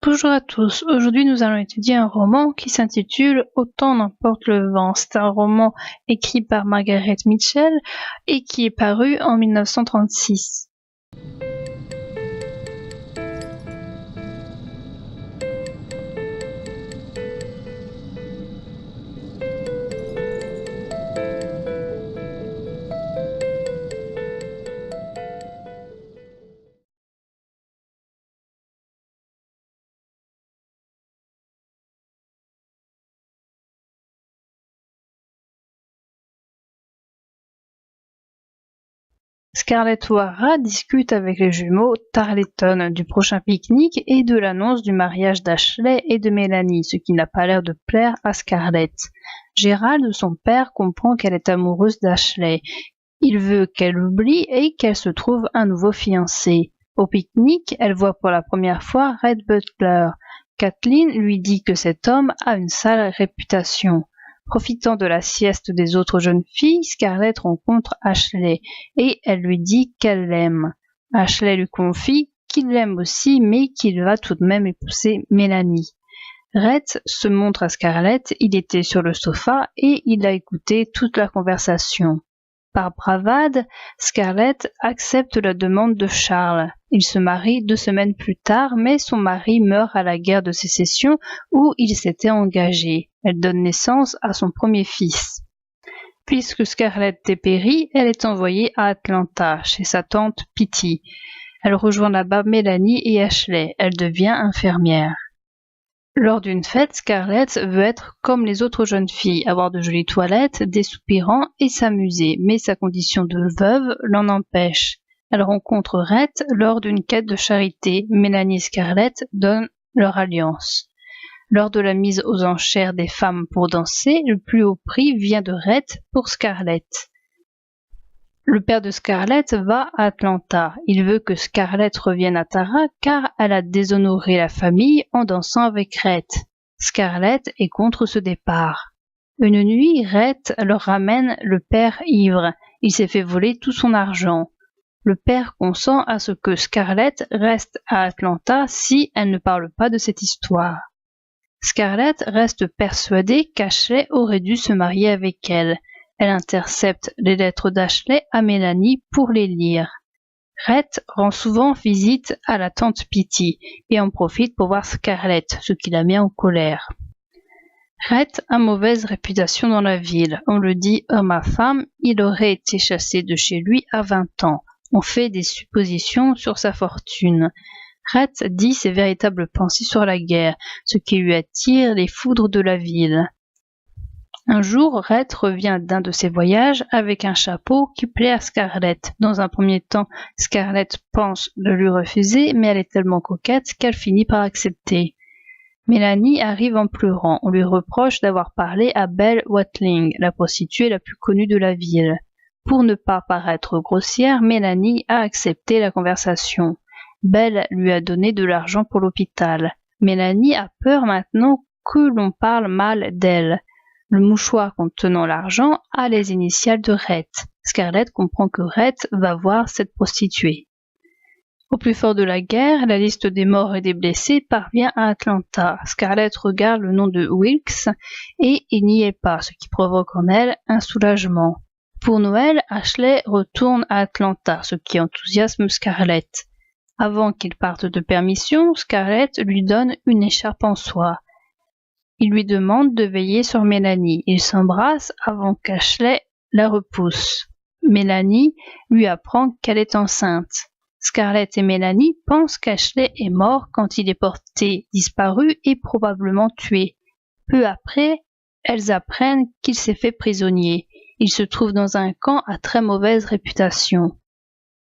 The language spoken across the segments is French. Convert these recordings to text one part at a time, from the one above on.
Bonjour à tous, aujourd'hui nous allons étudier un roman qui s'intitule Autant n'emporte le vent. C'est un roman écrit par Margaret Mitchell et qui est paru en 1936. Scarlett O'Hara discute avec les jumeaux Tarleton du prochain pique-nique et de l'annonce du mariage d'Ashley et de Mélanie, ce qui n'a pas l'air de plaire à Scarlett. Gérald, son père, comprend qu'elle est amoureuse d'Ashley. Il veut qu'elle oublie et qu'elle se trouve un nouveau fiancé. Au pique-nique, elle voit pour la première fois Red Butler. Kathleen lui dit que cet homme a une sale réputation. Profitant de la sieste des autres jeunes filles, Scarlett rencontre Ashley et elle lui dit qu'elle l'aime. Ashley lui confie qu'il l'aime aussi mais qu'il va tout de même épouser Mélanie. Red se montre à Scarlett, il était sur le sofa et il a écouté toute la conversation. Par bravade, Scarlett accepte la demande de Charles. Il se marie 2 semaines plus tard, mais son mari meurt à la guerre de Sécession où il s'était engagé. Elle donne naissance à son premier fils. Puisque Scarlett dépérit, elle est envoyée à Atlanta, chez sa tante Pitty. Elle rejoint là-bas Mélanie et Ashley. Elle devient infirmière. Lors d'une fête, Scarlett veut être comme les autres jeunes filles, avoir de jolies toilettes, des soupirants et s'amuser, mais sa condition de veuve l'en empêche. Elle rencontre Red lors d'une quête de charité. Mélanie et Scarlett donnent leur alliance. Lors de la mise aux enchères des femmes pour danser, le plus haut prix vient de Red pour Scarlett. Le père de Scarlett va à Atlanta. Il veut que Scarlett revienne à Tara car elle a déshonoré la famille en dansant avec Red. Scarlett est contre ce départ. Une nuit, Red leur ramène le père ivre. Il s'est fait voler tout son argent. Le père consent à ce que Scarlett reste à Atlanta si elle ne parle pas de cette histoire. Scarlett reste persuadée qu'Ashley aurait dû se marier avec elle. Elle intercepte les lettres d'Ashley à Mélanie pour les lire. Red rend souvent visite à la tante Pitty et en profite pour voir Scarlett, ce qui la met en colère. Red a mauvaise réputation dans la ville. On le dit homme à femme, il aurait été chassé de chez lui à 20 ans. On fait des suppositions sur sa fortune. Red dit ses véritables pensées sur la guerre, ce qui lui attire les foudres de la ville. Un jour, Red revient d'un de ses voyages avec un chapeau qui plaît à Scarlett. Dans un premier temps, Scarlett pense de lui refuser, mais elle est tellement coquette qu'elle finit par accepter. Mélanie arrive en pleurant. On lui reproche d'avoir parlé à Belle Watling, la prostituée la plus connue de la ville. Pour ne pas paraître grossière, Mélanie a accepté la conversation. Belle lui a donné de l'argent pour l'hôpital. Mélanie a peur maintenant que l'on parle mal d'elle. Le mouchoir contenant l'argent a les initiales de Red. Scarlett comprend que Red va voir cette prostituée. Au plus fort de la guerre, la liste des morts et des blessés parvient à Atlanta. Scarlett regarde le nom de Wilkes et il n'y est pas, ce qui provoque en elle un soulagement. Pour Noël, Ashley retourne à Atlanta, ce qui enthousiasme Scarlett. Avant qu'il parte de permission, Scarlett lui donne une écharpe en soie. Il lui demande de veiller sur Mélanie. Ils s'embrassent avant qu'Ashley la repousse. Mélanie lui apprend qu'elle est enceinte. Scarlett et Mélanie pensent qu'Ashley est mort quand il est porté disparu et probablement tué. Peu après, elles apprennent qu'il s'est fait prisonnier. Il se trouve dans un camp à très mauvaise réputation.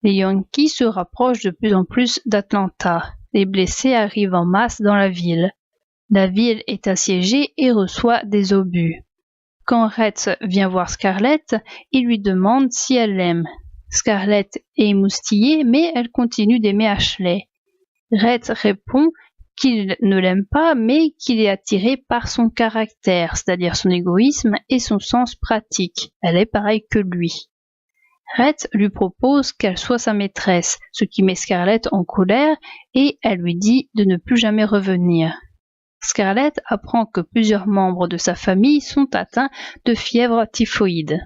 Les Yankees se rapprochent de plus en plus d'Atlanta. Les blessés arrivent en masse dans la ville. La ville est assiégée et reçoit des obus. Quand Red vient voir Scarlett, il lui demande si elle l'aime. Scarlett est émoustillée, mais elle continue d'aimer Ashley. Red répond qu'il ne l'aime pas, mais qu'il est attiré par son caractère, c'est-à-dire son égoïsme et son sens pratique. Elle est pareille que lui. Rhett lui propose qu'elle soit sa maîtresse, ce qui met Scarlett en colère et elle lui dit de ne plus jamais revenir. Scarlett apprend que plusieurs membres de sa famille sont atteints de fièvre typhoïde.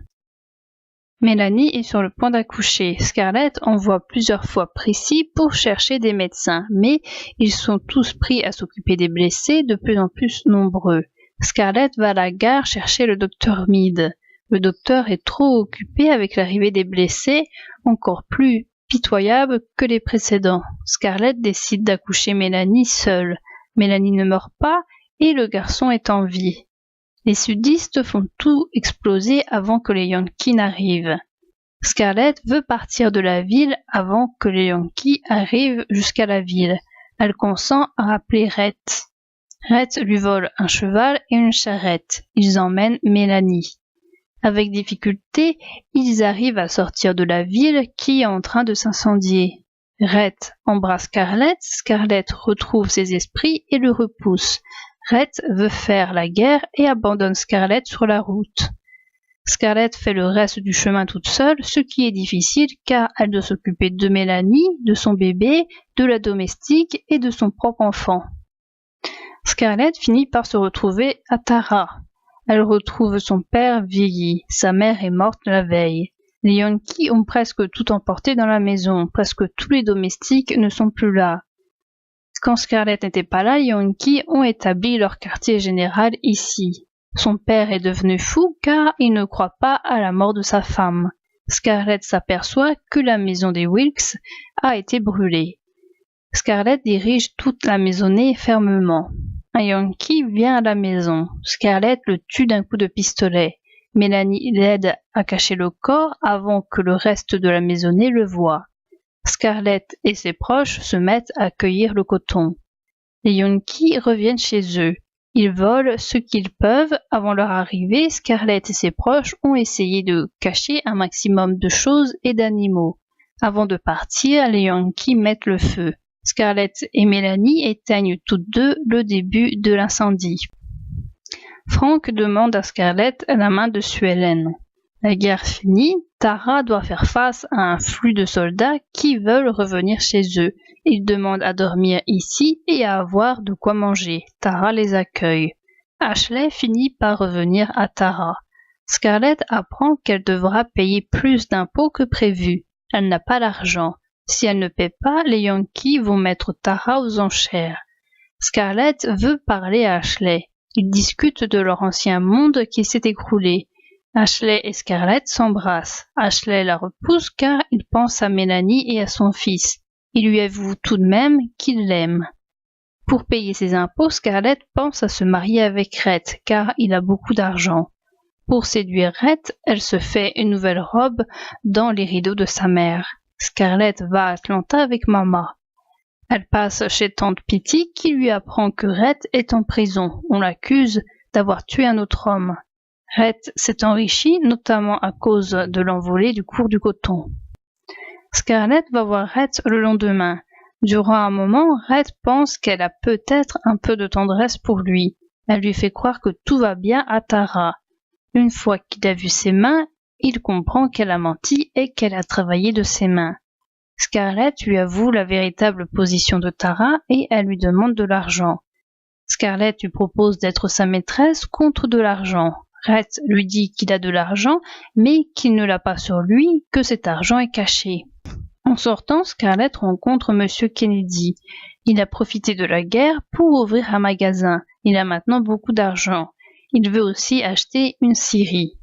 Mélanie est sur le point d'accoucher. Scarlett envoie plusieurs fois Prissy pour chercher des médecins, mais ils sont tous pris à s'occuper des blessés de plus en plus nombreux. Scarlett va à la gare chercher le docteur Mead. Le docteur est trop occupé avec l'arrivée des blessés, encore plus pitoyable que les précédents. Scarlett décide d'accoucher Mélanie seule. Mélanie ne meurt pas et le garçon est en vie. Les sudistes font tout exploser avant que les Yankees n'arrivent. Scarlett veut partir de la ville avant que les Yankees arrivent jusqu'à la ville. Elle consent à appeler Rhett. Rhett lui vole un cheval et une charrette. Ils emmènent Mélanie. Avec difficulté, ils arrivent à sortir de la ville qui est en train de s'incendier. Rhett embrasse Scarlett, Scarlett retrouve ses esprits et le repousse. Rhett veut faire la guerre et abandonne Scarlett sur la route. Scarlett fait le reste du chemin toute seule, ce qui est difficile car elle doit s'occuper de Mélanie, de son bébé, de la domestique et de son propre enfant. Scarlett finit par se retrouver à Tara. Elle retrouve son père vieilli, sa mère est morte la veille. Les Yankees ont presque tout emporté dans la maison, presque tous les domestiques ne sont plus là. Quand Scarlett n'était pas là, les Yankees ont établi leur quartier général ici. Son père est devenu fou car il ne croit pas à la mort de sa femme. Scarlett s'aperçoit que la maison des Wilkes a été brûlée. Scarlett dirige toute la maisonnée fermement. Un Yankee vient à la maison. Scarlett le tue d'un coup de pistolet. Mélanie l'aide à cacher le corps avant que le reste de la maisonnée le voie. Scarlett et ses proches se mettent à cueillir le coton. Les Yankees reviennent chez eux. Ils volent ce qu'ils peuvent. Avant leur arrivée, Scarlett et ses proches ont essayé de cacher un maximum de choses et d'animaux. Avant de partir, les Yankees mettent le feu. Scarlett et Mélanie éteignent toutes deux le début de l'incendie. Frank demande à Scarlett la main de Sue Ellen. La guerre finie, Tara doit faire face à un flux de soldats qui veulent revenir chez eux. Ils demandent à dormir ici et à avoir de quoi manger. Tara les accueille. Ashley finit par revenir à Tara. Scarlett apprend qu'elle devra payer plus d'impôts que prévu. Elle n'a pas l'argent. Si elle ne paie pas, les Yankees vont mettre Tara aux enchères. Scarlett veut parler à Ashley. Ils discutent de leur ancien monde qui s'est écroulé. Ashley et Scarlett s'embrassent. Ashley la repousse car il pense à Mélanie et à son fils. Il lui avoue tout de même qu'il l'aime. Pour payer ses impôts, Scarlett pense à se marier avec Rhett car il a beaucoup d'argent. Pour séduire Rhett, elle se fait une nouvelle robe dans les rideaux de sa mère. Scarlett va à Atlanta avec Mama. Elle passe chez tante Pitty qui lui apprend que Rhett est en prison. On l'accuse d'avoir tué un autre homme. Rhett s'est enrichi notamment à cause de l'envolée du cours du coton. Scarlett va voir Rhett le lendemain. Durant un moment, Rhett pense qu'elle a peut-être un peu de tendresse pour lui. Elle lui fait croire que tout va bien à Tara. Une fois qu'il a vu ses mains, il comprend qu'elle a menti et qu'elle a travaillé de ses mains. Scarlett lui avoue la véritable position de Tara et elle lui demande de l'argent. Scarlett lui propose d'être sa maîtresse contre de l'argent. Rhett lui dit qu'il a de l'argent, mais qu'il ne l'a pas sur lui, que cet argent est caché. En sortant, Scarlett rencontre Monsieur Kennedy. Il a profité de la guerre pour ouvrir un magasin. Il a maintenant beaucoup d'argent. Il veut aussi acheter une scierie.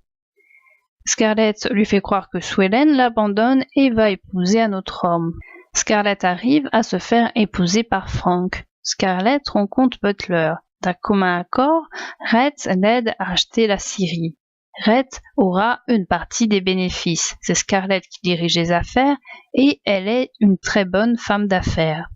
Scarlett lui fait croire que Sue Ellen l'abandonne et va épouser un autre homme. Scarlett arrive à se faire épouser par Frank. Scarlett rencontre Butler. D'un commun accord, Rhett l'aide à acheter la scierie. Rhett aura une partie des bénéfices. C'est Scarlett qui dirige les affaires et elle est une très bonne femme d'affaires.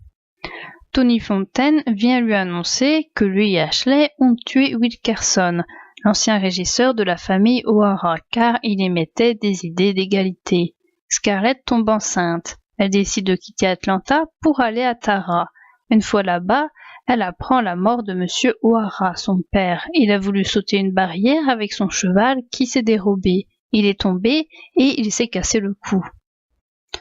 Tony Fontaine vient lui annoncer que lui et Ashley ont tué Wilkerson, l'ancien régisseur de la famille O'Hara, car il émettait des idées d'égalité. Scarlett tombe enceinte. Elle décide de quitter Atlanta pour aller à Tara. Une fois là-bas, elle apprend la mort de Monsieur O'Hara, son père. Il a voulu sauter une barrière avec son cheval qui s'est dérobé. Il est tombé et il s'est cassé le cou.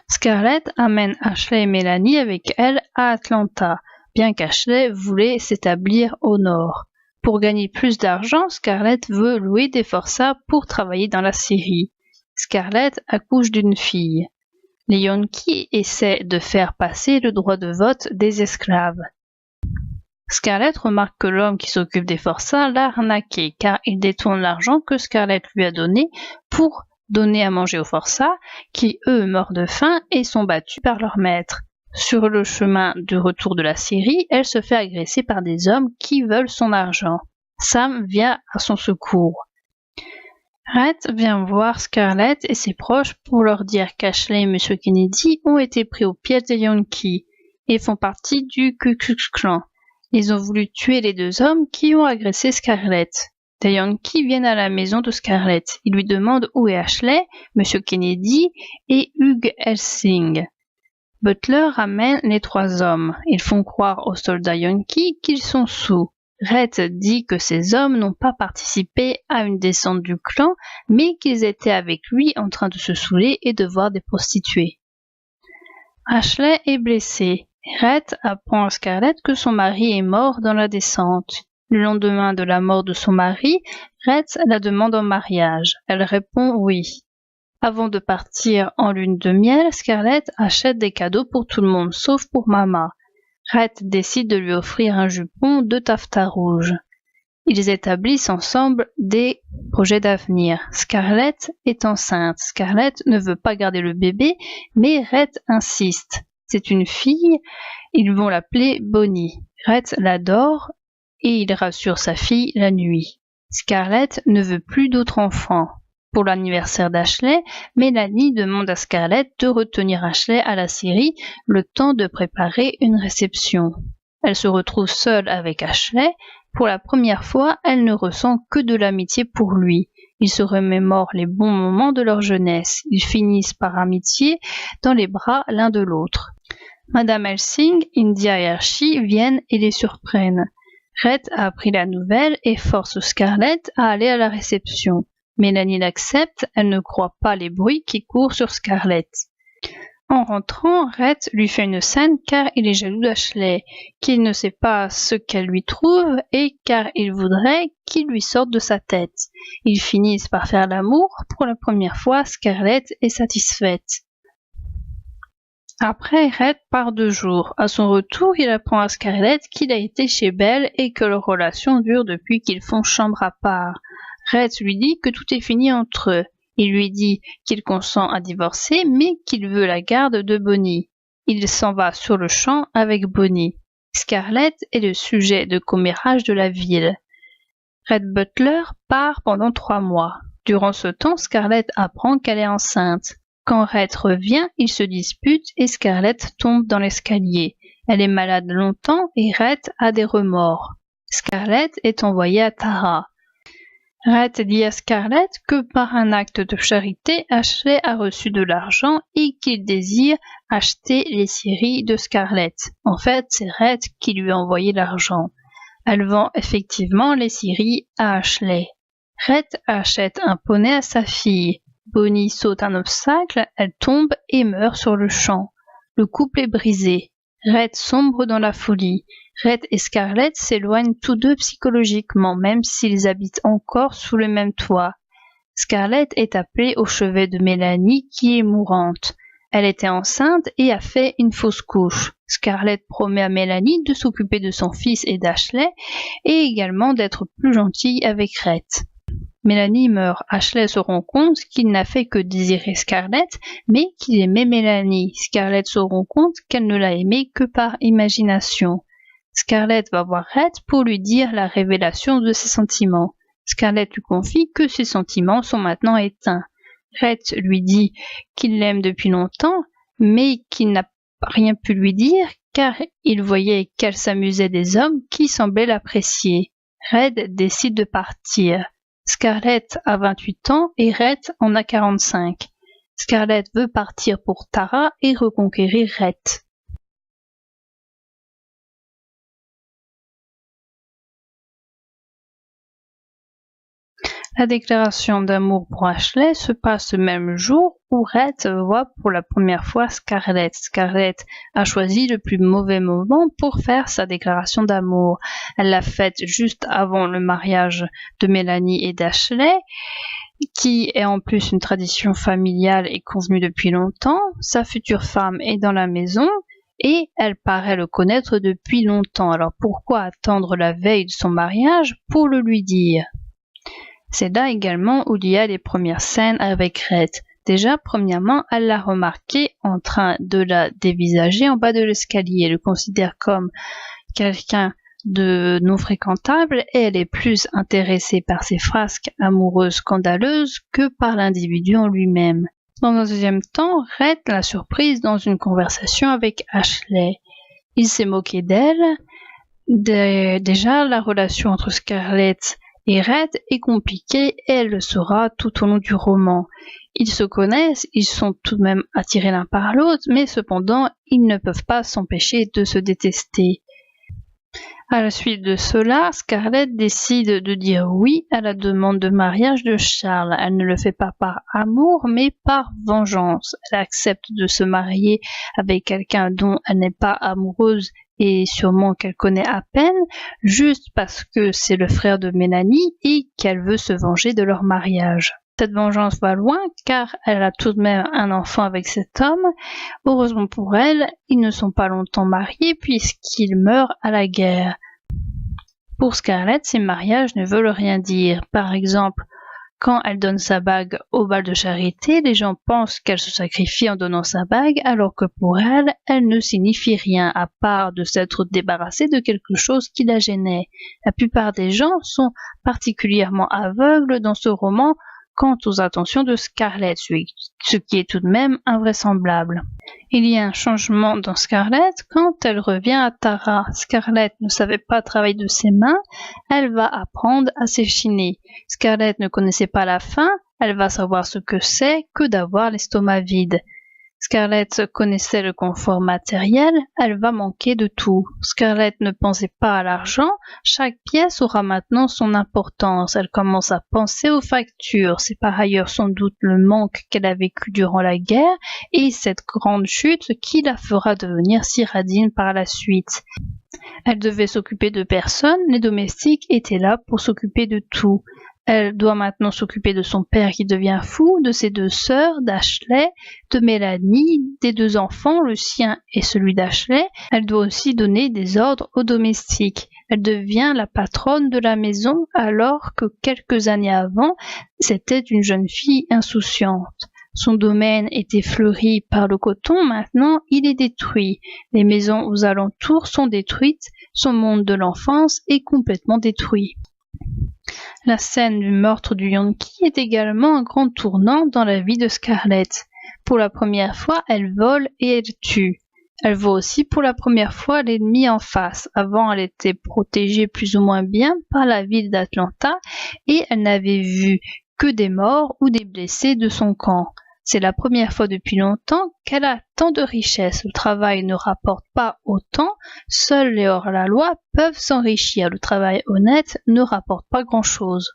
Scarlett amène Ashley et Mélanie avec elle à Atlanta, bien qu'Ashley voulait s'établir au nord. Pour gagner plus d'argent, Scarlett veut louer des forçats pour travailler dans la série. Scarlett accouche d'une fille. Les Yankees essaient de faire passer le droit de vote des esclaves. Scarlett remarque que l'homme qui s'occupe des forçats l'a arnaqué car il détourne l'argent que Scarlett lui a donné pour donner à manger aux forçats qui, eux, meurent de faim et sont battus par leur maître. Sur le chemin du retour de la Syrie, elle se fait agresser par des hommes qui veulent son argent. Sam vient à son secours. Rhett vient voir Scarlett et ses proches pour leur dire qu'Ashley et M. Kennedy ont été pris au piège des Yankees et font partie du Ku Klux Klan. Ils ont voulu tuer les deux hommes qui ont agressé Scarlett. Des Yankees viennent à la maison de Scarlett. Ils lui demandent où est Ashley, M. Kennedy et Hugh Helsing. Butler ramène les trois hommes. Ils font croire aux soldats Yankees qu'ils sont sous. Rhett dit que ces hommes n'ont pas participé à une descente du clan, mais qu'ils étaient avec lui en train de se saouler et de voir des prostituées. Ashley est blessée. Rhett apprend à Scarlett que son mari est mort dans la descente. Le lendemain de la mort de son mari, Rhett la demande en mariage. Elle répond oui. Avant de partir en lune de miel, Scarlett achète des cadeaux pour tout le monde, sauf pour Mama. Rhett décide de lui offrir un jupon de taffetas rouge. Ils établissent ensemble des projets d'avenir. Scarlett est enceinte. Scarlett ne veut pas garder le bébé, mais Rhett insiste. C'est une fille, ils vont l'appeler Bonnie. Rhett l'adore et il rassure sa fille la nuit. Scarlett ne veut plus d'autres enfants. Pour l'anniversaire d'Ashley, Mélanie demande à Scarlett de retenir Ashley à la Syrie le temps de préparer une réception. Elle se retrouve seule avec Ashley. Pour la première fois, elle ne ressent que de l'amitié pour lui. Ils se remémorent les bons moments de leur jeunesse. Ils finissent par amitié dans les bras l'un de l'autre. Madame Helsing, India et Archie viennent et les surprennent. Rhett a appris la nouvelle et force Scarlett à aller à la réception. Mélanie l'accepte, elle ne croit pas les bruits qui courent sur Scarlett. En rentrant, Rhett lui fait une scène car il est jaloux d'Ashley, qu'il ne sait pas ce qu'elle lui trouve et car il voudrait qu'il lui sorte de sa tête. Ils finissent par faire l'amour. Pour la première fois, Scarlett est satisfaite. Après, Rhett part 2 jours. À son retour, il apprend à Scarlett qu'il a été chez Belle et que leur relation dure depuis qu'ils font chambre à part. Rhett lui dit que tout est fini entre eux. Il lui dit qu'il consent à divorcer, mais qu'il veut la garde de Bonnie. Il s'en va sur le champ avec Bonnie. Scarlett est le sujet de commérage de la ville. Rhett Butler part pendant 3 mois. Durant ce temps, Scarlett apprend qu'elle est enceinte. Quand Rhett revient, ils se disputent et Scarlett tombe dans l'escalier. Elle est malade longtemps et Rhett a des remords. Scarlett est envoyée à Tara. Rhett dit à Scarlett que par un acte de charité, Ashley a reçu de l'argent et qu'il désire acheter les séries de Scarlett. En fait, c'est Rhett qui lui a envoyé l'argent. Elle vend effectivement les séries à Ashley. Rhett achète un poney à sa fille. Bonnie saute un obstacle, elle tombe et meurt sur le champ. Le couple est brisé. Rhett sombre dans la folie. Rhett et Scarlett s'éloignent tous deux psychologiquement, même s'ils habitent encore sous le même toit. Scarlett est appelée au chevet de Mélanie, qui est mourante. Elle était enceinte et a fait une fausse couche. Scarlett promet à Mélanie de s'occuper de son fils et d'Ashley, et également d'être plus gentille avec Rhett. Mélanie meurt. Ashley se rend compte qu'il n'a fait que désirer Scarlett, mais qu'il aimait Mélanie. Scarlett se rend compte qu'elle ne l'a aimée que par imagination. Scarlett va voir Rhett pour lui dire la révélation de ses sentiments. Scarlett lui confie que ses sentiments sont maintenant éteints. Rhett lui dit qu'il l'aime depuis longtemps, mais qu'il n'a rien pu lui dire car il voyait qu'elle s'amusait des hommes qui semblaient l'apprécier. Rhett décide de partir. Scarlett a 28 ans et Rhett en a 45. Scarlett veut partir pour Tara et reconquérir Rhett. La déclaration d'amour pour Ashley se passe le même jour où Red voit pour la première fois Scarlett. Scarlett a choisi le plus mauvais moment pour faire sa déclaration d'amour. Elle l'a faite juste avant le mariage de Mélanie et d'Ashley, qui est en plus une tradition familiale et convenue depuis longtemps. Sa future femme est dans la maison et elle paraît le connaître depuis longtemps. Alors pourquoi attendre la veille de son mariage pour le lui dire ? C'est là également où il y a les premières scènes avec Red. Déjà, premièrement, elle l'a remarqué en train de la dévisager en bas de l'escalier. Elle le considère comme quelqu'un de non fréquentable et elle est plus intéressée par ses frasques amoureuses scandaleuses que par l'individu en lui-même. Dans un deuxième temps, Red l'a surprise dans une conversation avec Ashley. Il s'est moqué d'elle. Déjà, la relation entre Scarlett et Red est compliquée et elle le sera tout au long du roman. Ils se connaissent, ils sont tout de même attirés l'un par l'autre, mais cependant, ils ne peuvent pas s'empêcher de se détester. À la suite de cela, Scarlett décide de dire oui à la demande de mariage de Charles. Elle ne le fait pas par amour, mais par vengeance. Elle accepte de se marier avec quelqu'un dont elle n'est pas amoureuse et sûrement qu'elle connaît à peine, juste parce que c'est le frère de Mélanie et qu'elle veut se venger de leur mariage. Cette vengeance va loin car elle a tout de même un enfant avec cet homme. Heureusement pour elle, ils ne sont pas longtemps mariés puisqu'il meurt à la guerre. Pour Scarlett, ces mariages ne veulent rien dire. Par exemple, quand elle donne sa bague au bal de charité, les gens pensent qu'elle se sacrifie en donnant sa bague, alors que pour elle, elle ne signifie rien, à part de s'être débarrassée de quelque chose qui la gênait. La plupart des gens sont particulièrement aveugles dans ce roman quant aux intentions de Scarlett, ce qui est tout de même invraisemblable. Il y a un changement dans Scarlett quand elle revient à Tara. Scarlett ne savait pas travailler de ses mains, elle va apprendre à s'échiner. Scarlett ne connaissait pas la faim, elle va savoir ce que c'est que d'avoir l'estomac vide. Scarlett connaissait le confort matériel, elle va manquer de tout. Scarlett ne pensait pas à l'argent, chaque pièce aura maintenant son importance. Elle commence à penser aux factures. C'est par ailleurs sans doute le manque qu'elle a vécu durant la guerre et cette grande chute qui la fera devenir si radine par la suite. Elle devait s'occuper de personne, les domestiques étaient là pour s'occuper de tout. Elle doit maintenant s'occuper de son père qui devient fou, de ses deux sœurs, d'Ashley, de Mélanie, des deux enfants, le sien et celui d'Ashley. Elle doit aussi donner des ordres aux domestiques. Elle devient la patronne de la maison alors que quelques années avant, c'était une jeune fille insouciante. Son domaine était fleuri par le coton, maintenant il est détruit. Les maisons aux alentours sont détruites, son monde de l'enfance est complètement détruit. La scène du meurtre du Yankee est également un grand tournant dans la vie de Scarlett. Pour la première fois, elle vole et elle tue. Elle voit aussi pour la première fois l'ennemi en face. Avant, elle était protégée plus ou moins bien par la ville d'Atlanta et elle n'avait vu que des morts ou des blessés de son camp. C'est la première fois depuis longtemps qu'elle a tant de richesses. Le travail ne rapporte pas autant, seuls les hors-la-loi peuvent s'enrichir. Le travail honnête ne rapporte pas grand-chose.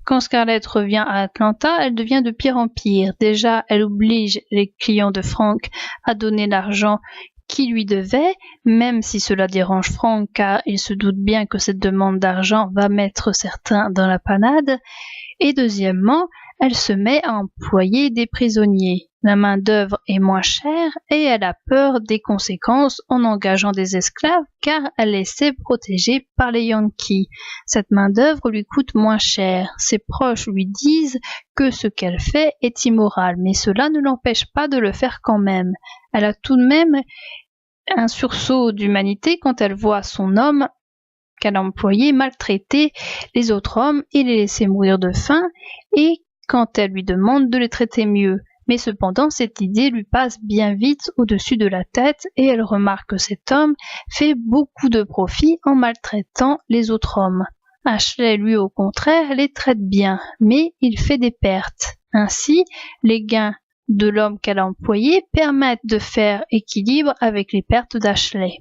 Quand Scarlett revient à Atlanta, elle devient de pire en pire. Déjà, elle oblige les clients de Frank à donner l'argent qui lui devait, même si cela dérange Frank car il se doute bien que cette demande d'argent va mettre certains dans la panade. Et deuxièmement, elle se met à employer des prisonniers. La main-d'œuvre est moins chère et elle a peur des conséquences en engageant des esclaves car elle essaie protégée par les Yankees. Cette main-d'œuvre lui coûte moins cher. Ses proches lui disent que ce qu'elle fait est immoral, mais cela ne l'empêche pas de le faire quand même. Elle a tout de même un sursaut d'humanité quand elle voit son homme qu'elle a employé maltraiter les autres hommes et les laisser mourir de faim et quand elle lui demande de les traiter mieux. Mais cependant, cette idée lui passe bien vite au-dessus de la tête et elle remarque que cet homme fait beaucoup de profit en maltraitant les autres hommes. Ashley, lui, au contraire, les traite bien, mais il fait des pertes. Ainsi, les gains de l'homme qu'elle a employé permettent de faire équilibre avec les pertes d'Ashley.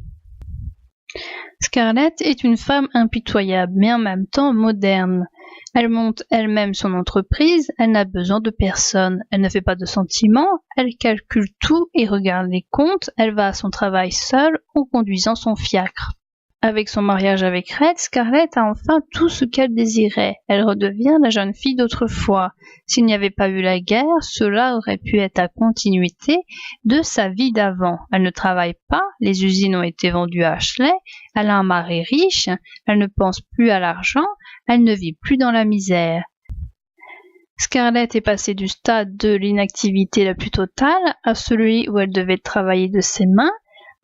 Scarlett est une femme impitoyable, mais en même temps moderne. Elle monte elle-même son entreprise, elle n'a besoin de personne, elle ne fait pas de sentiments, elle calcule tout et regarde les comptes, elle va à son travail seule en conduisant son fiacre. Avec son mariage avec Red, Scarlett a enfin tout ce qu'elle désirait. Elle redevient la jeune fille d'autrefois. S'il n'y avait pas eu la guerre, cela aurait pu être la continuité de sa vie d'avant. Elle ne travaille pas, les usines ont été vendues à Ashley, elle a un mari riche, elle ne pense plus à l'argent, elle ne vit plus dans la misère. Scarlett est passée du stade de l'inactivité la plus totale à celui où elle devait travailler de ses mains,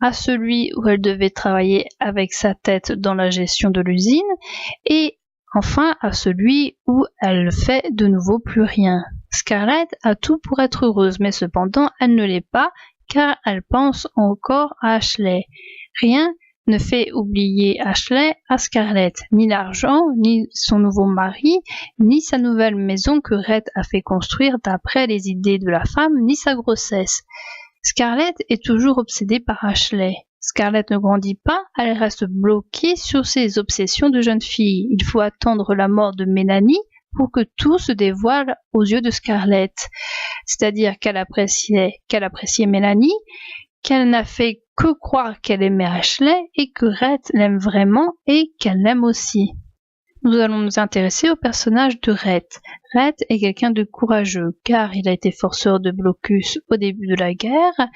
à celui où elle devait travailler avec sa tête dans la gestion de l'usine, et enfin à celui où elle ne fait de nouveau plus rien. Scarlett a tout pour être heureuse, mais cependant elle ne l'est pas, car elle pense encore à Ashley. Rien ne fait oublier Ashley à Scarlett, ni l'argent, ni son nouveau mari, ni sa nouvelle maison que Red a fait construire d'après les idées de la femme, ni sa grossesse. Scarlett est toujours obsédée par Ashley. Scarlett ne grandit pas, elle reste bloquée sur ses obsessions de jeune fille. Il faut attendre la mort de Mélanie pour que tout se dévoile aux yeux de Scarlett. C'est-à-dire qu'elle appréciait Mélanie, qu'elle n'a fait que croire qu'elle aimait Ashley et que Red l'aime vraiment et qu'elle l'aime aussi. Nous allons nous intéresser au personnage de Red. Red est quelqu'un de courageux, car il a été forceur de blocus au début de la guerre.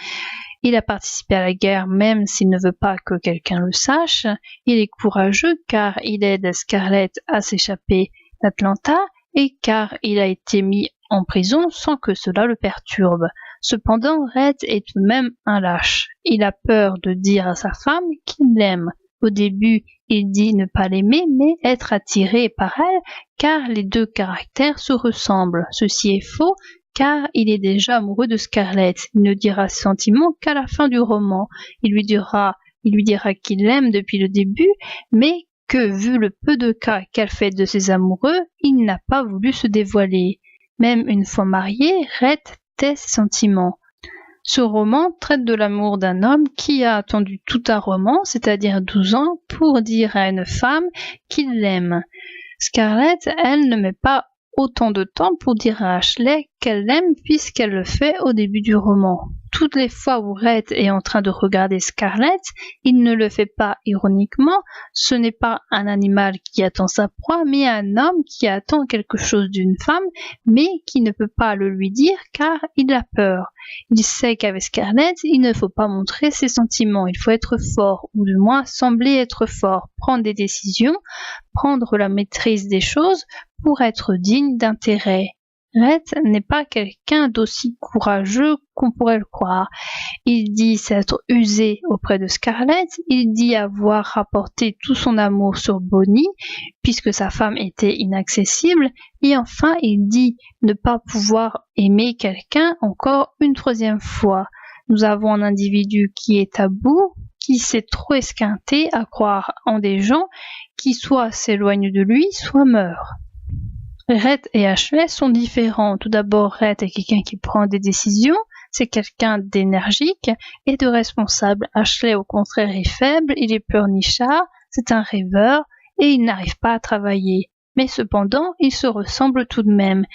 Il a participé à la guerre même s'il ne veut pas que quelqu'un le sache. Il est courageux car il aide Scarlett à s'échapper d'Atlanta et car il a été mis en prison sans que cela le perturbe. Cependant, Red est tout de même un lâche. Il a peur de dire à sa femme qu'il l'aime. Au début, il dit ne pas l'aimer, mais être attiré par elle, car les deux caractères se ressemblent. Ceci est faux, car il est déjà amoureux de Scarlett. Il ne dira ses sentiments qu'à la fin du roman. Il lui dira qu'il l'aime depuis le début, mais que, vu le peu de cas qu'elle fait de ses amoureux, il n'a pas voulu se dévoiler. Même une fois marié, Red tait ses sentiments. Ce roman traite de l'amour d'un homme qui a attendu tout un roman, c'est-à-dire 12 ans, pour dire à une femme qu'il l'aime. Scarlett, elle, ne met pas autant de temps pour dire à Ashley qu'elle l'aime puisqu'elle le fait au début du roman. Toutes les fois où Red est en train de regarder Scarlett, il ne le fait pas ironiquement, ce n'est pas un animal qui attend sa proie, mais un homme qui attend quelque chose d'une femme, mais qui ne peut pas le lui dire car il a peur. Il sait qu'avec Scarlett, il ne faut pas montrer ses sentiments, il faut être fort, ou du moins sembler être fort, prendre des décisions, prendre la maîtrise des choses pour être digne d'intérêt. Red n'est pas quelqu'un d'aussi courageux qu'on pourrait le croire. Il dit s'être usé auprès de Scarlett, il dit avoir rapporté tout son amour sur Bonnie, puisque sa femme était inaccessible, et enfin il dit ne pas pouvoir aimer quelqu'un encore une troisième fois. Nous avons un individu qui est à bout, qui s'est trop esquinté à croire en des gens qui soit s'éloignent de lui, soit meurent. Red et Ashley sont différents. Tout d'abord, Red est quelqu'un qui prend des décisions, c'est quelqu'un d'énergique et de responsable. Ashley, au contraire, est faible, il est pleurnichard, c'est un rêveur et il n'arrive pas à travailler. Mais cependant, ils se ressemblent tout de même.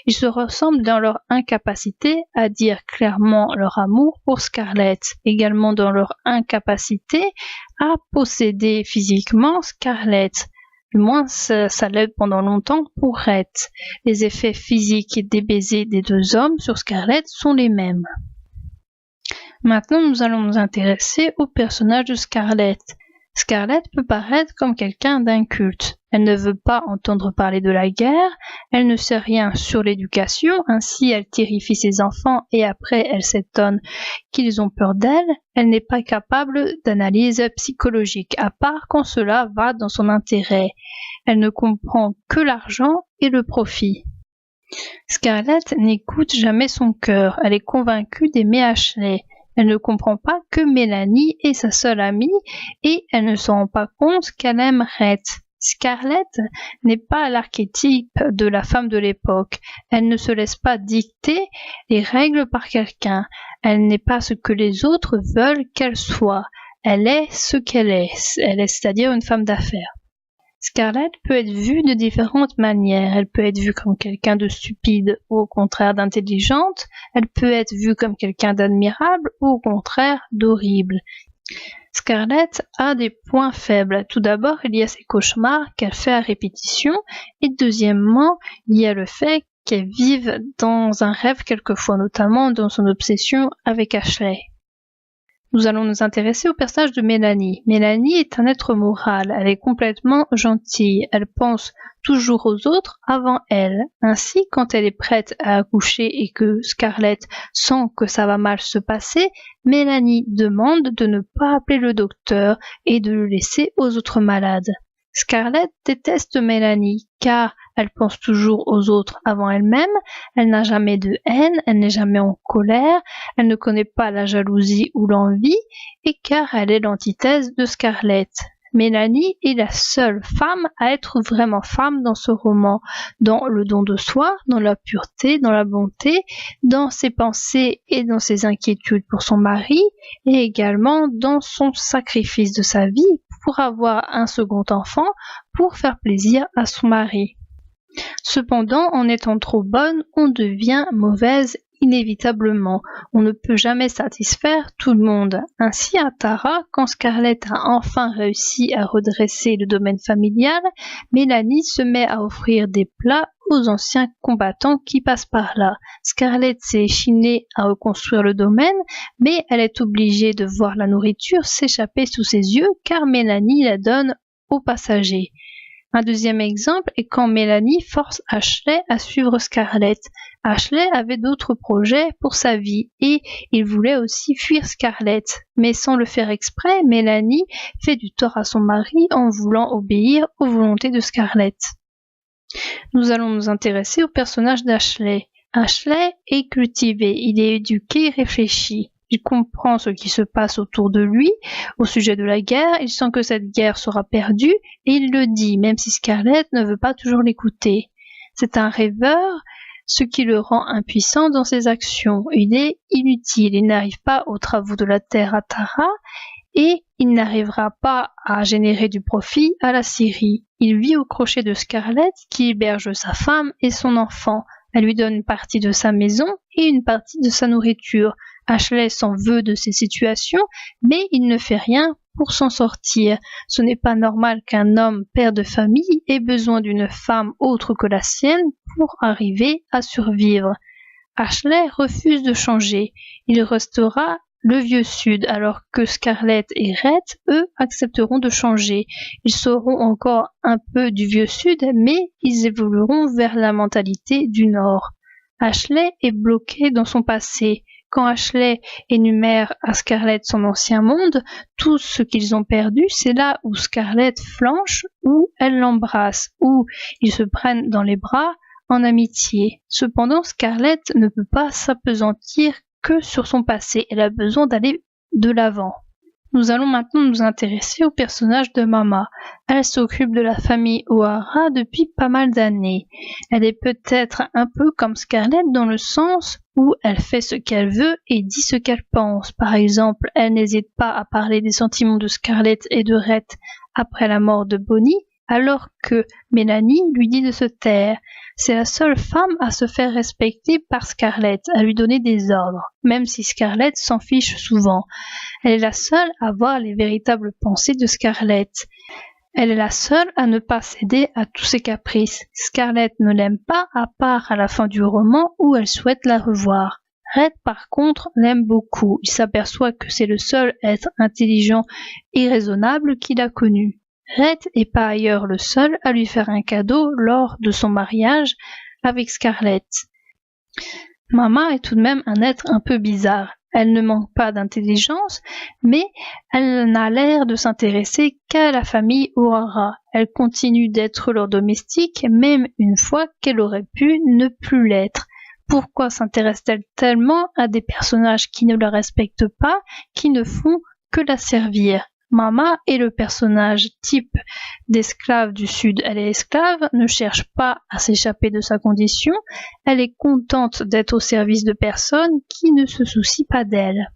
Ils se ressemblent dans leur incapacité à dire clairement leur amour pour Scarlett, également dans leur incapacité à posséder physiquement Scarlett. Du moins, ça l'aide pendant longtemps pour Red. Les effets physiques des baisers des deux hommes sur Scarlett sont les mêmes. Maintenant, nous allons nous intéresser au personnage de Scarlett. Scarlett peut paraître comme quelqu'un d'inculte. Elle ne veut pas entendre parler de la guerre, elle ne sait rien sur l'éducation, ainsi elle terrifie ses enfants et après elle s'étonne qu'ils ont peur d'elle. Elle n'est pas capable d'analyse psychologique, à part quand cela va dans son intérêt. Elle ne comprend que l'argent et le profit. Scarlett n'écoute jamais son cœur, elle est convaincue d'aimer Ashley. Elle ne comprend pas que Mélanie est sa seule amie et elle ne se rend pas compte qu'elle aime Red. Scarlett n'est pas l'archétype de la femme de l'époque. Elle ne se laisse pas dicter les règles par quelqu'un. Elle n'est pas ce que les autres veulent qu'elle soit. Elle est ce qu'elle est. Elle est c'est-à-dire une femme d'affaires. Scarlett peut être vue de différentes manières. Elle peut être vue comme quelqu'un de stupide ou au contraire d'intelligente. Elle peut être vue comme quelqu'un d'admirable ou au contraire d'horrible. Scarlett a des points faibles. Tout d'abord, il y a ses cauchemars qu'elle fait à répétition et deuxièmement, il y a le fait qu'elle vive dans un rêve quelquefois, notamment dans son obsession avec Ashley. Nous allons nous intéresser au personnage de Mélanie. Mélanie est un être moral, elle est complètement gentille, elle pense toujours aux autres avant elle. Ainsi, quand elle est prête à accoucher et que Scarlett sent que ça va mal se passer, Mélanie demande de ne pas appeler le docteur et de le laisser aux autres malades. Scarlett déteste Mélanie car elle pense toujours aux autres avant elle-même, elle n'a jamais de haine, elle n'est jamais en colère, elle ne connaît pas la jalousie ou l'envie et car elle est l'antithèse de Scarlett. Mélanie est la seule femme à être vraiment femme dans ce roman, dans le don de soi, dans la pureté, dans la bonté, dans ses pensées et dans ses inquiétudes pour son mari et également dans son sacrifice de sa vie pour avoir un second enfant pour faire plaisir à son mari. Cependant, en étant trop bonne, on devient mauvaise inévitablement. On ne peut jamais satisfaire tout le monde. Ainsi, à Tara, quand Scarlett a enfin réussi à redresser le domaine familial, Mélanie se met à offrir des plats aux anciens combattants qui passent par là. Scarlett s'est échinée à reconstruire le domaine, mais elle est obligée de voir la nourriture s'échapper sous ses yeux car Mélanie la donne aux passagers. Un deuxième exemple est quand Mélanie force Ashley à suivre Scarlett. Ashley avait d'autres projets pour sa vie et il voulait aussi fuir Scarlett. Mais sans le faire exprès, Mélanie fait du tort à son mari en voulant obéir aux volontés de Scarlett. Nous allons nous intéresser au personnage d'Ashley. Ashley est cultivé, il est éduqué et réfléchi. Il comprend ce qui se passe autour de lui au sujet de la guerre, il sent que cette guerre sera perdue et il le dit, même si Scarlett ne veut pas toujours l'écouter. C'est un rêveur, ce qui le rend impuissant dans ses actions. Il est inutile, il n'arrive pas aux travaux de la terre à Tara et il n'arrivera pas à générer du profit à la Syrie. Il vit au crochet de Scarlett qui héberge sa femme et son enfant. Elle lui donne une partie de sa maison et une partie de sa nourriture. Ashley s'en veut de ces situations, mais il ne fait rien pour s'en sortir. Ce n'est pas normal qu'un homme père de famille ait besoin d'une femme autre que la sienne pour arriver à survivre. Ashley refuse de changer. Il restera le vieux Sud, alors que Scarlett et Rhett, eux, accepteront de changer. Ils sauront encore un peu du vieux Sud, mais ils évolueront vers la mentalité du Nord. Ashley est bloqué dans son passé. Quand Ashley énumère à Scarlett son ancien monde, tout ce qu'ils ont perdu, c'est là où Scarlett flanche, où elle l'embrasse, où ils se prennent dans les bras en amitié. Cependant, Scarlett ne peut pas s'appesantir que sur son passé, elle a besoin d'aller de l'avant. Nous allons maintenant nous intéresser au personnage de Mama. Elle s'occupe de la famille O'Hara depuis pas mal d'années. Elle est peut-être un peu comme Scarlett dans le sens où elle fait ce qu'elle veut et dit ce qu'elle pense. Par exemple, elle n'hésite pas à parler des sentiments de Scarlett et de Rhett après la mort de Bonnie, alors que Mélanie lui dit de se taire. C'est la seule femme à se faire respecter par Scarlett, à lui donner des ordres, même si Scarlett s'en fiche souvent. Elle est la seule à voir les véritables pensées de Scarlett. Elle est la seule à ne pas céder à tous ses caprices. Scarlett ne l'aime pas à part à la fin du roman où elle souhaite la revoir. Rhett, par contre, l'aime beaucoup. Il s'aperçoit que c'est le seul être intelligent et raisonnable qu'il a connu. Rhett est par ailleurs le seul à lui faire un cadeau lors de son mariage avec Scarlett. Mama est tout de même un être un peu bizarre. Elle ne manque pas d'intelligence, mais elle n'a l'air de s'intéresser qu'à la famille O'Hara. Elle continue d'être leur domestique, même une fois qu'elle aurait pu ne plus l'être. Pourquoi s'intéresse-t-elle tellement à des personnages qui ne la respectent pas, qui ne font que la servir ? Mama est le personnage type d'esclave du Sud. Elle est esclave, ne cherche pas à s'échapper de sa condition, elle est contente d'être au service de personnes qui ne se soucient pas d'elle.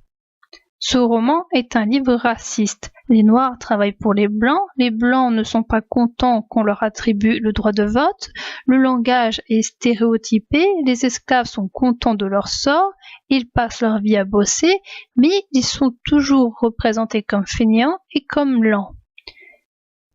Ce roman est un livre raciste. Les Noirs travaillent pour les Blancs ne sont pas contents qu'on leur attribue le droit de vote, le langage est stéréotypé, les esclaves sont contents de leur sort, ils passent leur vie à bosser, mais ils sont toujours représentés comme feignants et comme lents.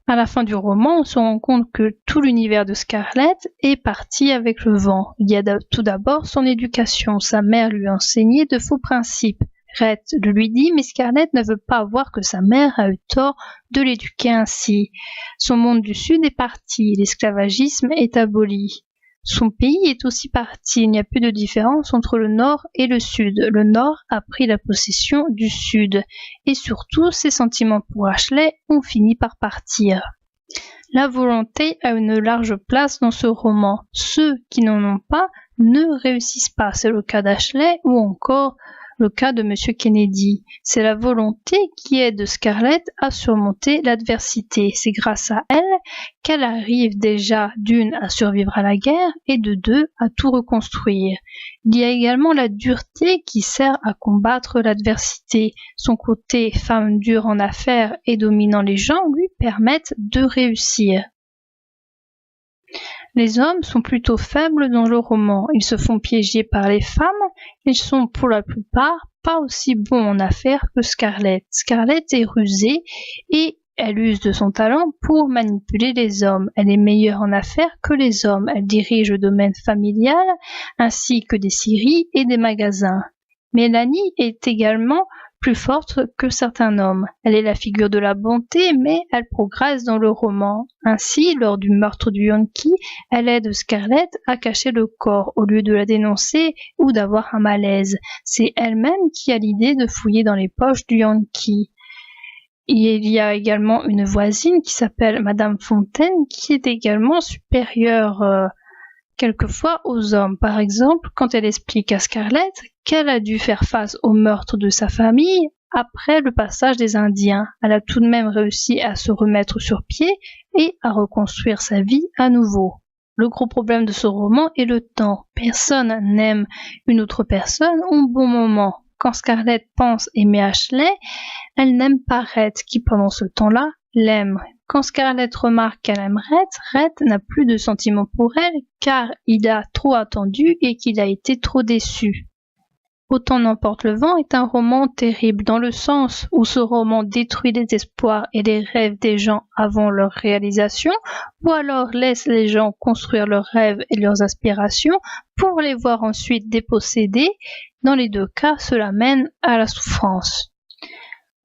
À la fin du roman, on se rend compte que tout l'univers de Scarlett est parti avec le vent. Il y a tout d'abord son éducation. Sa mère lui a enseigné de faux principes. Rhett le lui dit, mais Scarlett ne veut pas voir que sa mère a eu tort de l'éduquer ainsi. Son monde du Sud est parti, l'esclavagisme est aboli. Son pays est aussi parti, il n'y a plus de différence entre le Nord et le Sud. Le Nord a pris la possession du Sud. Et surtout, ses sentiments pour Ashley ont fini par partir. La volonté a une large place dans ce roman. Ceux qui n'en ont pas ne réussissent pas. C'est le cas d'Ashley ou encore le cas de M. Kennedy. C'est la volonté qui aide Scarlett à surmonter l'adversité. C'est grâce à elle qu'elle arrive déjà d'une à survivre à la guerre et de deux à tout reconstruire. Il y a également la dureté qui sert à combattre l'adversité. Son côté femme dure en affaires et dominant les gens lui permettent de réussir. Les hommes sont plutôt faibles dans le roman. Ils se font piéger par les femmes. Ils sont pour la plupart pas aussi bons en affaires que Scarlett. Scarlett est rusée et elle use de son talent pour manipuler les hommes. Elle est meilleure en affaires que les hommes. Elle dirige le domaine familial ainsi que des scieries et des magasins. Mélanie est également plus forte que certains hommes. Elle est la figure de la bonté, mais elle progresse dans le roman. Ainsi, lors du meurtre du Yankee, elle aide Scarlett à cacher le corps au lieu de la dénoncer ou d'avoir un malaise. C'est elle-même qui a l'idée de fouiller dans les poches du Yankee. Il y a également une voisine qui s'appelle Madame Fontaine qui est également supérieure quelquefois aux hommes. Par exemple, quand elle explique à Scarlett qu'elle a dû faire face au meurtre de sa famille après le passage des Indiens. Elle a tout de même réussi à se remettre sur pied et à reconstruire sa vie à nouveau. Le gros problème de ce roman est le temps. Personne n'aime une autre personne au bon moment. Quand Scarlett pense aimer Ashley, elle n'aime pas Rhett, qui pendant ce temps-là l'aime. Quand Scarlett remarque qu'elle aime Rhett, Rhett n'a plus de sentiments pour elle car il a trop attendu et qu'il a été trop déçu. Autant n'emporte le vent est un roman terrible dans le sens où ce roman détruit les espoirs et les rêves des gens avant leur réalisation ou alors laisse les gens construire leurs rêves et leurs aspirations pour les voir ensuite dépossédés. Dans les deux cas, cela mène à la souffrance.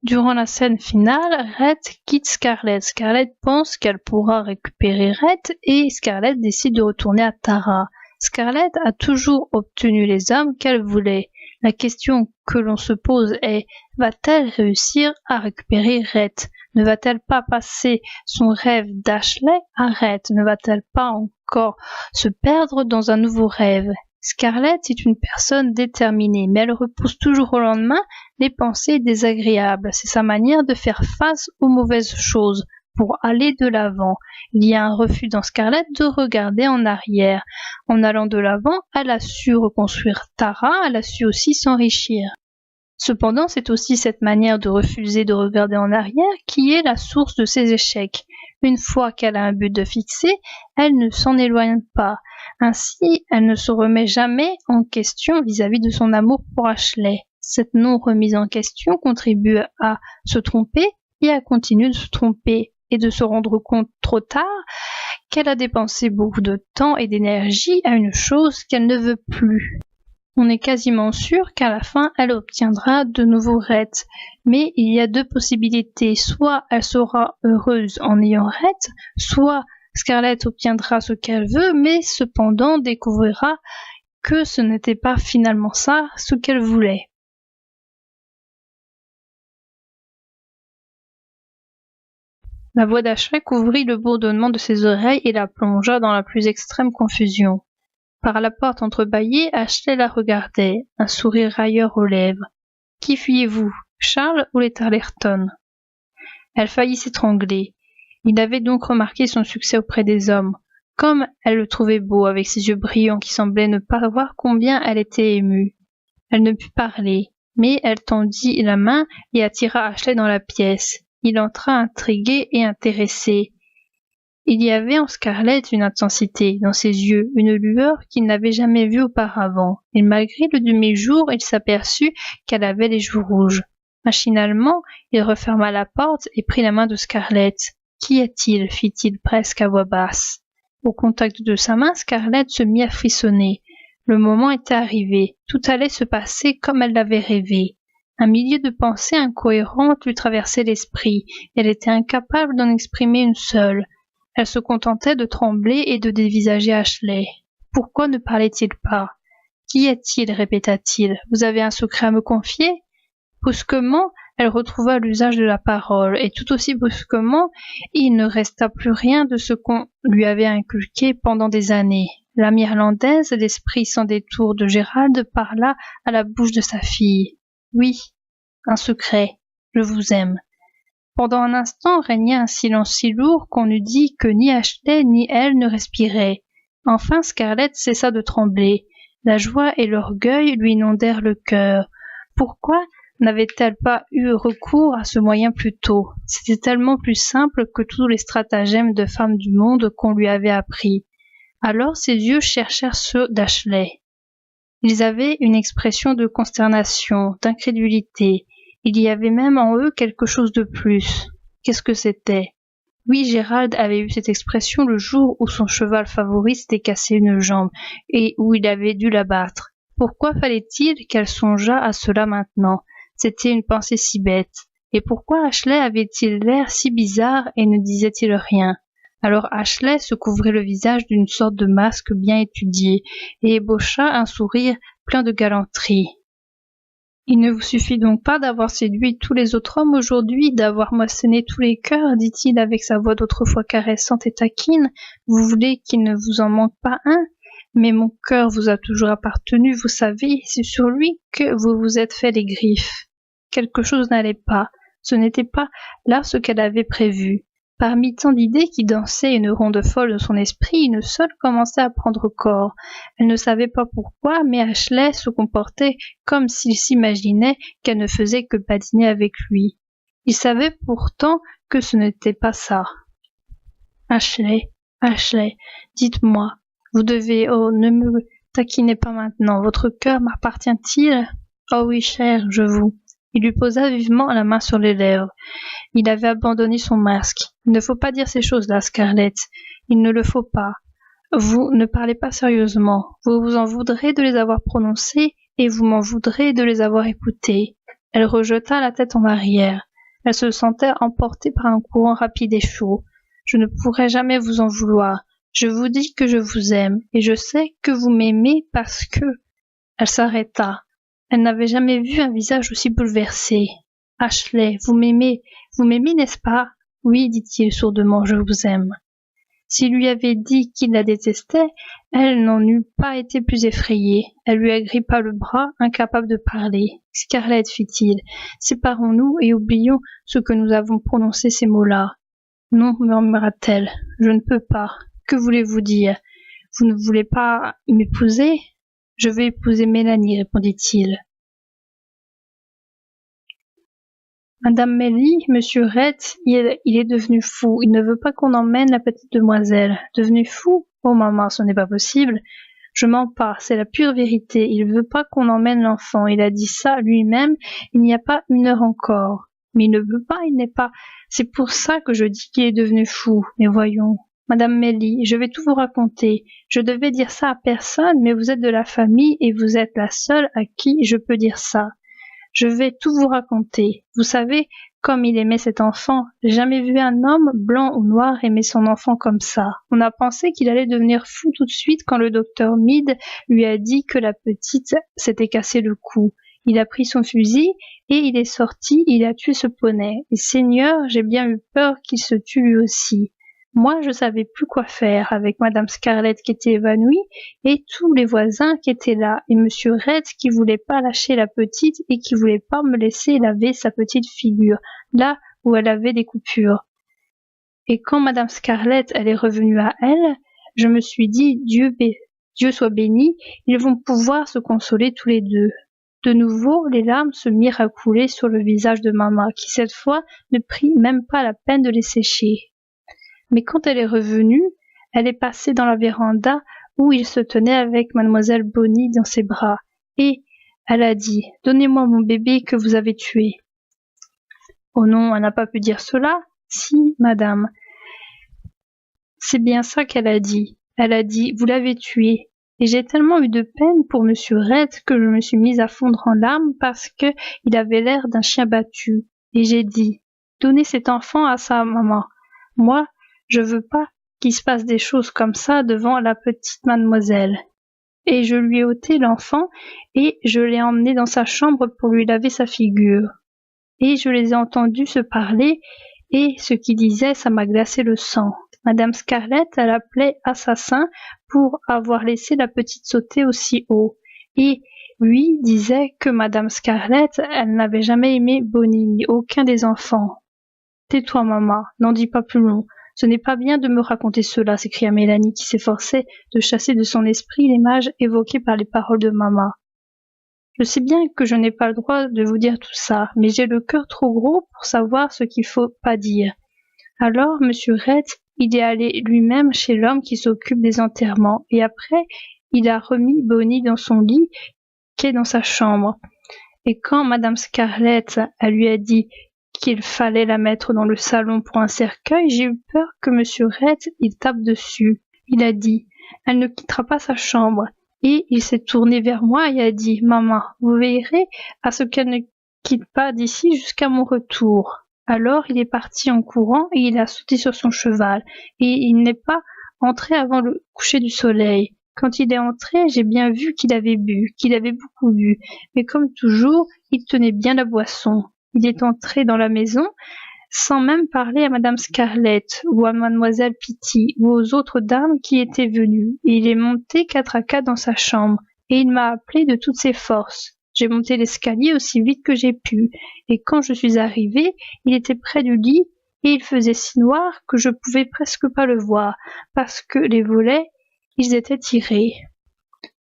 Durant la scène finale, Rhett quitte Scarlett. Scarlett pense qu'elle pourra récupérer Rhett et Scarlett décide de retourner à Tara. Scarlett a toujours obtenu les hommes qu'elle voulait. La question que l'on se pose est, va-t-elle réussir à récupérer Rhett? Ne va-t-elle pas passer son rêve d'Ashley à Rhett? Ne va-t-elle pas encore se perdre dans un nouveau rêve? Scarlett est une personne déterminée, mais elle repousse toujours au lendemain les pensées désagréables. C'est sa manière de faire face aux mauvaises choses pour aller de l'avant. Il y a un refus dans Scarlett de regarder en arrière. En allant de l'avant, elle a su reconstruire Tara, elle a su aussi s'enrichir. Cependant, c'est aussi cette manière de refuser de regarder en arrière qui est la source de ses échecs. Une fois qu'elle a un but de fixer, elle ne s'en éloigne pas. Ainsi, elle ne se remet jamais en question vis-à-vis de son amour pour Ashley. Cette non-remise en question contribue à se tromper et à continuer de se tromper et de se rendre compte trop tard qu'elle a dépensé beaucoup de temps et d'énergie à une chose qu'elle ne veut plus. On est quasiment sûr qu'à la fin, elle obtiendra de nouveaux Rhett. Mais il y a deux possibilités. Soit elle sera heureuse en ayant Rhett, soit Scarlett obtiendra ce qu'elle veut, mais cependant découvrira que ce n'était pas finalement ça ce qu'elle voulait. La voix d'Ashley couvrit le bourdonnement de ses oreilles et la plongea dans la plus extrême confusion. Par la porte entrebâillée, Ashley la regardait, un sourire railleur aux lèvres. « Qui fuyez-vous, Charles ou les Tarleton ?» Elle faillit s'étrangler. Il avait donc remarqué son succès auprès des hommes. Comme elle le trouvait beau, avec ses yeux brillants qui semblaient ne pas voir combien elle était émue. Elle ne put parler. Mais elle tendit la main et attira Ashley dans la pièce. Il entra intrigué et intéressé. Il y avait en Scarlett une intensité dans ses yeux, une lueur qu'il n'avait jamais vue auparavant, et malgré le demi-jour, il s'aperçut qu'elle avait les joues rouges. Machinalement, il referma la porte et prit la main de Scarlett. « Qui est-il » fit-il presque à voix basse. Au contact de sa main, Scarlett se mit à frissonner. Le moment était arrivé. Tout allait se passer comme elle l'avait rêvé. Un millier de pensées incohérentes lui traversaient l'esprit. Elle était incapable d'en exprimer une seule. Elle se contentait de trembler et de dévisager Ashley. Pourquoi ne parlait-il pas ? Qui est-il ? Répéta-t-il. Vous avez un secret à me confier ? Brusquement, elle retrouva l'usage de la parole, et tout aussi brusquement, il ne resta plus rien de ce qu'on lui avait inculqué pendant des années. L'âme irlandaise, l'esprit sans détour de Gérald, parla à la bouche de sa fille. Oui, un secret. Je vous aime. Pendant un instant régna un silence si lourd qu'on eût dit que ni Ashley ni elle ne respiraient. Enfin Scarlett cessa de trembler. La joie et l'orgueil lui inondèrent le cœur. Pourquoi n'avait-elle pas eu recours à ce moyen plus tôt ? C'était tellement plus simple que tous les stratagèmes de femme du monde qu'on lui avait appris. Alors ses yeux cherchèrent ceux d'Ashley. Ils avaient une expression de consternation, d'incrédulité. Il y avait même en eux quelque chose de plus. Qu'est-ce que c'était ? Oui, Gérald avait eu cette expression le jour où son cheval favori s'était cassé une jambe et où il avait dû l'abattre. Pourquoi fallait-il qu'elle songeât à cela maintenant ? C'était une pensée si bête. Et pourquoi Ashley avait-il l'air si bizarre et ne disait-il rien ? Alors Ashley se couvrit le visage d'une sorte de masque bien étudié et ébaucha un sourire plein de galanterie. Il ne vous suffit donc pas d'avoir séduit tous les autres hommes aujourd'hui, d'avoir moissonné tous les cœurs, dit-il avec sa voix d'autrefois caressante et taquine. Vous voulez qu'il ne vous en manque pas un ? Mais mon cœur vous a toujours appartenu, vous savez, c'est sur lui que vous vous êtes fait les griffes. Quelque chose n'allait pas, ce n'était pas là ce qu'elle avait prévu. Parmi tant d'idées qui dansaient une ronde folle de son esprit, une seule commençait à prendre corps. Elle ne savait pas pourquoi, mais Ashley se comportait comme s'il s'imaginait qu'elle ne faisait que badiner avec lui. Il savait pourtant que ce n'était pas ça. Ashley, dites-moi, vous devez, oh, ne me taquinez pas maintenant, votre cœur m'appartient-il ? Oh oui, cher, je vous. Il lui posa vivement la main sur les lèvres. Il avait abandonné son masque. Il ne faut pas dire ces choses-là, Scarlett. Il ne le faut pas. Vous ne parlez pas sérieusement. Vous vous en voudrez de les avoir prononcées et vous m'en voudrez de les avoir écoutées. Elle rejeta la tête en arrière. Elle se sentait emportée par un courant rapide et chaud. Je ne pourrai jamais vous en vouloir. Je vous dis que je vous aime et je sais que vous m'aimez parce que... Elle s'arrêta. Elle n'avait jamais vu un visage aussi bouleversé. Ashley, vous m'aimez, n'est-ce pas ? Oui, dit-il sourdement, je vous aime. S'il lui avait dit qu'il la détestait, elle n'en eût pas été plus effrayée. Elle lui agrippa le bras, incapable de parler. Scarlett, fit-il, séparons-nous et oublions ce que nous avons prononcé ces mots-là. Non, murmura-t-elle, je ne peux pas. Que voulez-vous dire ? Vous ne voulez pas m'épouser ? Je vais épouser Mélanie, répondit-il. Madame Melly, monsieur Rhett, il est devenu fou. Il ne veut pas qu'on emmène la petite demoiselle. Devenu fou ? Oh maman, ce n'est pas possible. Je mens pas, c'est la pure vérité. Il veut pas qu'on emmène l'enfant. Il a dit ça lui-même, il n'y a pas une heure encore. Mais il ne veut pas, il n'est pas... C'est pour ça que je dis qu'il est devenu fou. Mais voyons... Madame Melly, je vais tout vous raconter. Je devais dire ça à personne, mais vous êtes de la famille et vous êtes la seule à qui je peux dire ça. Je vais tout vous raconter. Vous savez, comme il aimait cet enfant, j'ai jamais vu un homme, blanc ou noir, aimer son enfant comme ça. On a pensé qu'il allait devenir fou tout de suite quand le docteur Mead lui a dit que la petite s'était cassé le cou. Il a pris son fusil et il est sorti, il a tué ce poney. Et Seigneur, j'ai bien eu peur qu'il se tue lui aussi. Moi, je savais plus quoi faire avec Madame Scarlett qui était évanouie et tous les voisins qui étaient là et Monsieur Rhett qui voulait pas lâcher la petite et qui voulait pas me laisser laver sa petite figure, là où elle avait des coupures. Et quand Madame Scarlett, elle est revenue à elle, je me suis dit, Dieu soit béni, ils vont pouvoir se consoler tous les deux. De nouveau, les larmes se mirent à couler sur le visage de maman, qui cette fois ne prit même pas la peine de les sécher. Mais quand elle est revenue, elle est passée dans la véranda où il se tenait avec mademoiselle Bonny dans ses bras, et elle a dit « Donnez-moi mon bébé que vous avez tué ». Oh non, elle n'a pas pu dire cela. Si, madame. C'est bien ça qu'elle a dit. Elle a dit « Vous l'avez tué ». Et j'ai tellement eu de peine pour monsieur Red que je me suis mise à fondre en larmes parce que il avait l'air d'un chien battu. Et j'ai dit « Donnez cet enfant à sa maman. Moi, je veux pas qu'il se passe des choses comme ça devant la petite mademoiselle. » Et je lui ai ôté l'enfant et je l'ai emmené dans sa chambre pour lui laver sa figure. Et je les ai entendus se parler et ce qu'ils disaient, ça m'a glacé le sang. Madame Scarlett, elle appelait assassin pour avoir laissé la petite sauter aussi haut. Et lui disait que Madame Scarlett, elle n'avait jamais aimé Bonny ni aucun des enfants. « Tais-toi, maman, n'en dis pas plus long. Ce n'est pas bien de me raconter cela, » s'écria Mélanie qui s'efforçait de chasser de son esprit l'image évoquée par les paroles de maman. « Je sais bien que je n'ai pas le droit de vous dire tout ça, mais j'ai le cœur trop gros pour savoir ce qu'il faut pas dire. » Alors, monsieur Red, il est allé lui-même chez l'homme qui s'occupe des enterrements, et après, il a remis Bonny dans son lit, qui est dans sa chambre. Et quand Madame Scarlett, elle lui a dit qu'il fallait la mettre dans le salon pour un cercueil, j'ai eu peur que monsieur Red, il tape dessus. Il a dit, elle ne quittera pas sa chambre. Et il s'est tourné vers moi et a dit, maman, vous veillerez à ce qu'elle ne quitte pas d'ici jusqu'à mon retour. Alors il est parti en courant et il a sauté sur son cheval, et il n'est pas entré avant le coucher du soleil. Quand il est entré, j'ai bien vu qu'il avait bu, qu'il avait beaucoup bu, mais comme toujours, il tenait bien la boisson. Il est entré dans la maison sans même parler à Madame Scarlett ou à Mademoiselle Pitty ou aux autres dames qui étaient venues, et il est monté 4 à 4 dans sa chambre, et il m'a appelé de toutes ses forces. J'ai monté l'escalier aussi vite que j'ai pu, et quand je suis arrivée, il était près du lit, et il faisait si noir que je pouvais presque pas le voir, parce que les volets, ils étaient tirés.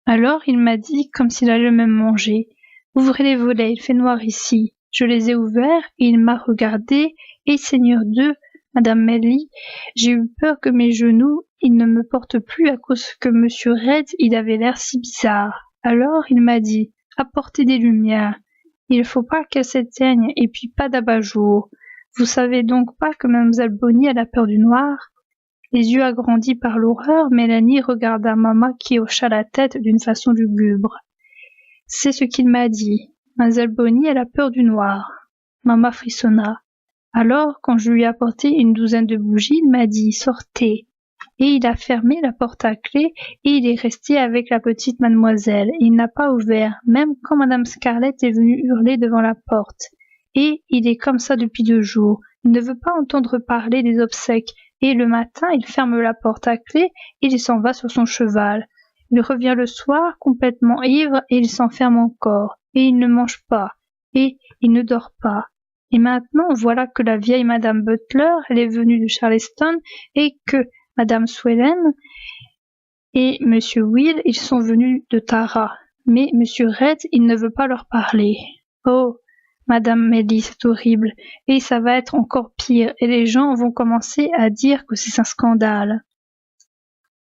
Alors il m'a dit, comme s'il allait me manger, « Ouvrez les volets, il fait noir ici. » Je les ai ouverts, et il m'a regardé, et Seigneur Dieu, Madame Melly, j'ai eu peur que mes genoux, ils ne me portent plus à cause que monsieur Red, il avait l'air si bizarre. Alors il m'a dit, apportez des lumières. Il faut pas qu'elles s'éteignent, et puis pas d'abat-jour. Vous savez donc pas que mademoiselle Bonny, elle a peur du noir? Les yeux agrandis par l'horreur, Mélanie regarda maman qui hocha la tête d'une façon lugubre. C'est ce qu'il m'a dit. Mademoiselle Bonny, elle a peur du noir. Maman frissonna. Alors, quand je lui ai apporté une douzaine de bougies, il m'a dit « Sortez ». Et il a fermé la porte à clé et il est resté avec la petite mademoiselle. Il n'a pas ouvert, même quand Madame Scarlett est venue hurler devant la porte. Et il est comme ça depuis 2 jours. Il ne veut pas entendre parler des obsèques. Et le matin, il ferme la porte à clé et il s'en va sur son cheval. Il revient le soir complètement ivre et il s'enferme encore. Et il ne mange pas. Et il ne dort pas. Et maintenant, voilà que la vieille Madame Butler, elle est venue de Charleston et que Madame Swellen et Monsieur Will, ils sont venus de Tara. Mais Monsieur Red, il ne veut pas leur parler. Oh, Madame Melly, c'est horrible. Et ça va être encore pire. Et les gens vont commencer à dire que c'est un scandale.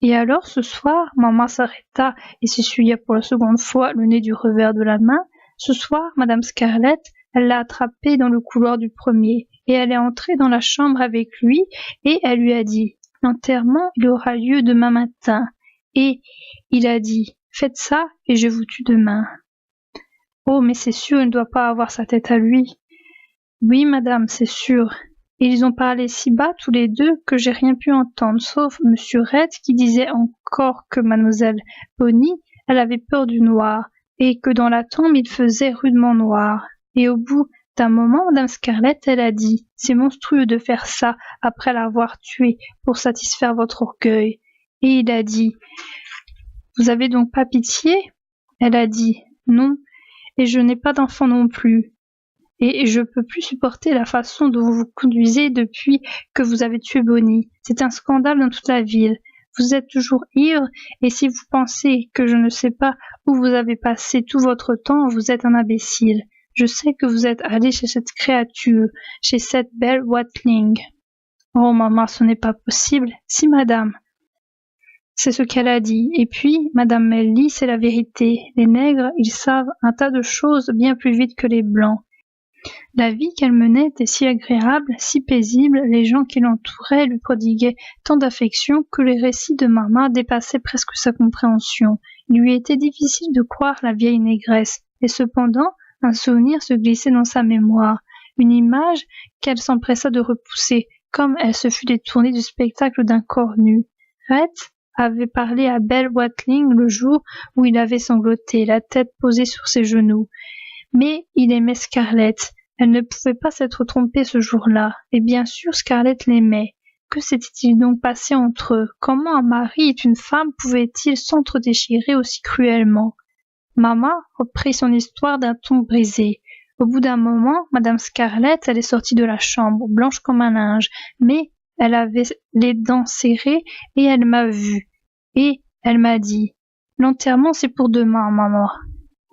Et alors, ce soir, maman s'arrêta et s'essuya pour la seconde fois le nez du revers de la main. Ce soir, Madame Scarlett, elle l'a attrapé dans le couloir du premier, et elle est entrée dans la chambre avec lui, et elle lui a dit « L'enterrement, il aura lieu demain matin. » Et il a dit « Faites ça, et je vous tue demain. » Oh, mais c'est sûr, il ne doit pas avoir sa tête à lui. Oui, madame, c'est sûr. Et ils ont parlé si bas tous les deux que j'ai rien pu entendre, sauf monsieur Red qui disait encore que mademoiselle Bonny, elle avait peur du noir, et que dans la tombe il faisait rudement noir. Et au bout d'un moment, Madame Scarlett, elle a dit « C'est monstrueux de faire ça après l'avoir tué pour satisfaire votre orgueil. » Et il a dit « Vous avez donc pas pitié ?» Elle a dit « Non, et je n'ai pas d'enfant non plus. Et je peux plus supporter la façon dont vous vous conduisez depuis que vous avez tué Bonny. C'est un scandale dans toute la ville. Vous êtes toujours ivre, et si vous pensez que je ne sais pas où vous avez passé tout votre temps, vous êtes un imbécile. Je sais que vous êtes allé chez cette créature, chez cette belle Watling. Oh, maman, ce n'est pas possible. Si, madame. C'est ce qu'elle a dit. Et puis, madame Melly, c'est la vérité. Les nègres, ils savent un tas de choses bien plus vite que les blancs. La vie qu'elle menait était si agréable, si paisible, les gens qui l'entouraient lui prodiguaient tant d'affection que les récits de maman dépassaient presque sa compréhension. Il lui était difficile de croire la vieille négresse, et cependant, un souvenir se glissait dans sa mémoire, une image qu'elle s'empressa de repousser, comme elle se fût détournée du spectacle d'un corps nu. Rhett avait parlé à Belle Watling le jour où il avait sangloté, la tête posée sur ses genoux. Mais il aimait Scarlett. Elle ne pouvait pas s'être trompée ce jour-là. Et bien sûr, Scarlett l'aimait. Que s'était-il donc passé entre eux? Comment un mari et une femme pouvaient-ils s'entre-déchirer aussi cruellement? Maman reprit son histoire d'un ton brisé. Au bout d'un moment, Madame Scarlett, elle est sortie de la chambre, blanche comme un linge, mais elle avait les dents serrées et elle m'a vue. Et elle m'a dit « L'enterrement, c'est pour demain, maman. »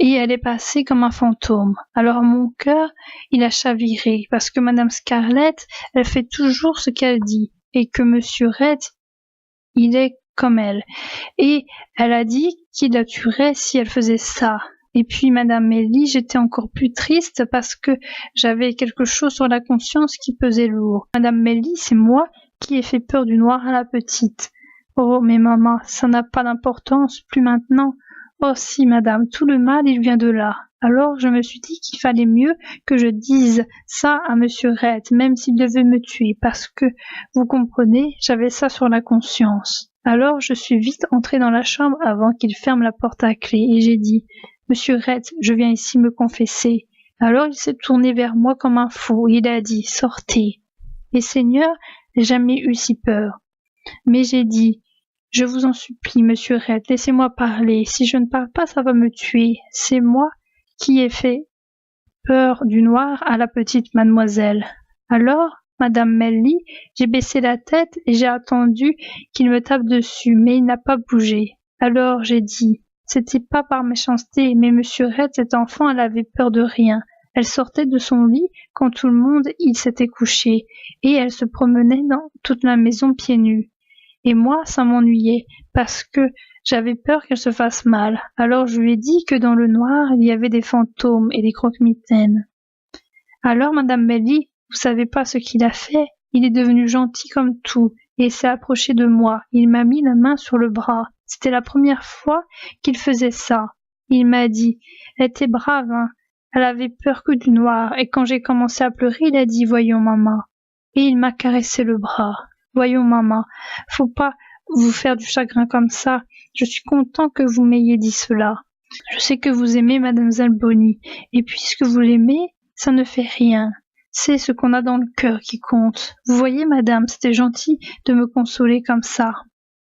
Et elle est passée comme un fantôme. Alors mon cœur, il a chaviré, parce que Madame Scarlett, elle fait toujours ce qu'elle dit, et que Monsieur Rhett, il est comme elle. Et elle a dit qu'il la tuerait si elle faisait ça. Et puis Madame Melly, j'étais encore plus triste parce que j'avais quelque chose sur la conscience qui pesait lourd. Madame Melly, c'est moi qui ai fait peur du noir à la petite. Oh, mais maman, ça n'a pas d'importance, plus maintenant. Oh si, madame, tout le mal, il vient de là. Alors je me suis dit qu'il fallait mieux que je dise ça à Monsieur Rhett, même s'il devait me tuer, parce que, vous comprenez, j'avais ça sur la conscience. Alors je suis vite entrée dans la chambre avant qu'il ferme la porte à clé, et j'ai dit « Monsieur Rhett, je viens ici me confesser. » Alors il s'est tourné vers moi comme un fou, et il a dit « Sortez. » Et Seigneur, j'ai jamais eu si peur. Mais j'ai dit « Je vous en supplie, monsieur Rhett, laissez-moi parler. Si je ne parle pas, ça va me tuer. C'est moi qui ai fait peur du noir à la petite mademoiselle. » Alors, madame Melly, j'ai baissé la tête et j'ai attendu qu'il me tape dessus, mais il n'a pas bougé. Alors j'ai dit « C'était pas par méchanceté, mais monsieur Rhett, cette enfant, elle avait peur de rien. Elle sortait de son lit quand tout le monde il s'était couché, et elle se promenait dans toute la maison pieds nus. Et moi, ça m'ennuyait, parce que j'avais peur qu'elle se fasse mal. Alors je lui ai dit que dans le noir, il y avait des fantômes et des croque-mitaines. Alors, madame Melly, vous savez pas ce qu'il a fait? Il est devenu gentil comme tout, et s'est approché de moi. Il m'a mis la main sur le bras. C'était la première fois qu'il faisait ça. Il m'a dit « Elle était brave, hein? Elle avait peur que du noir. » Et quand j'ai commencé à pleurer, il a dit « Voyons, maman. » Et il m'a caressé le bras. « Voyons, maman, faut pas vous faire du chagrin comme ça. Je suis content que vous m'ayez dit cela. Je sais que vous aimez mademoiselle Bonny, et puisque vous l'aimez, ça ne fait rien. C'est ce qu'on a dans le cœur qui compte. Vous voyez, madame, c'était gentil de me consoler comme ça. »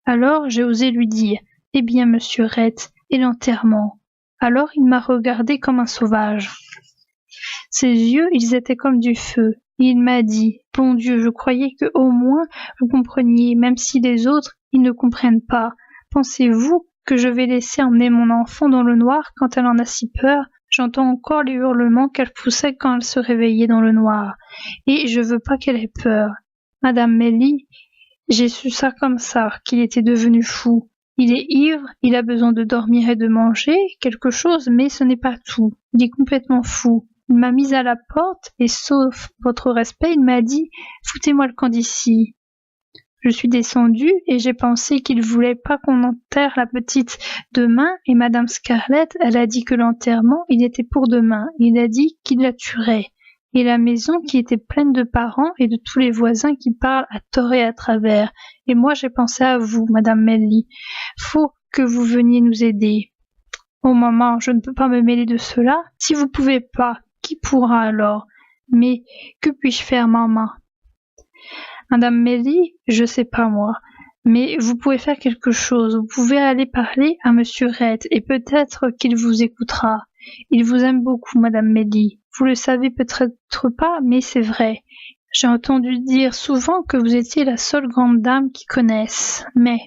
Alors j'ai osé lui dire « Eh bien, monsieur Rhett, et l'enterrement ?» Alors il m'a regardé comme un sauvage. Ses yeux, ils étaient comme du feu. Il m'a dit « Bon Dieu, je croyais que au moins vous compreniez, même si les autres, ils ne comprennent pas. Pensez-vous que je vais laisser emmener mon enfant dans le noir quand elle en a si peur? J'entends encore les hurlements qu'elle poussait quand elle se réveillait dans le noir. Et je veux pas qu'elle ait peur. Madame Melly, j'ai su ça comme ça, qu'il était devenu fou. Il est ivre, il a besoin de dormir et de manger, quelque chose, mais ce n'est pas tout. Il est complètement fou. Il m'a mise à la porte, et sauf votre respect, il m'a dit « Foutez-moi le camp d'ici ». Je suis descendue, et j'ai pensé qu'il voulait pas qu'on enterre la petite demain, et madame Scarlett, elle a dit que l'enterrement, il était pour demain. Il a dit qu'il la tuerait. Et la maison qui était pleine de parents et de tous les voisins qui parlent à tort et à travers. Et moi, j'ai pensé à vous, madame Melly. Faut que vous veniez nous aider. Oh maman, je ne peux pas me mêler de cela. Si vous pouvez pas, qui pourra alors? Mais que puis-je faire, maman? Madame Melly, je sais pas moi, mais vous pouvez faire quelque chose. Vous pouvez aller parler à monsieur Rhett et peut-être qu'il vous écoutera. Il vous aime beaucoup, madame Melly. Vous le savez peut-être pas, mais c'est vrai. J'ai entendu dire souvent que vous étiez la seule grande dame qui connaisse. Mais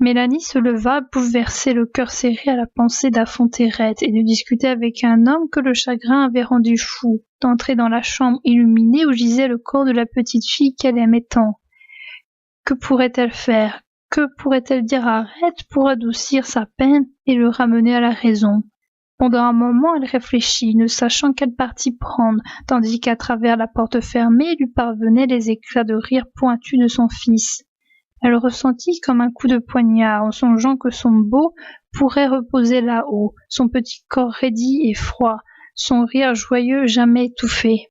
Mélanie se leva, bouleversée, le cœur serré à la pensée d'affronter Red et de discuter avec un homme que le chagrin avait rendu fou, d'entrer dans la chambre illuminée où gisait le corps de la petite fille qu'elle aimait tant. Que pourrait-elle faire? Que pourrait-elle dire à Red pour adoucir sa peine et le ramener à la raison? Pendant un moment, elle réfléchit, ne sachant quel parti prendre, tandis qu'à travers la porte fermée lui parvenaient les éclats de rire pointus de son fils. Elle ressentit comme un coup de poignard en songeant que son beau pourrait reposer là-haut, son petit corps raidi et froid, son rire joyeux jamais étouffé.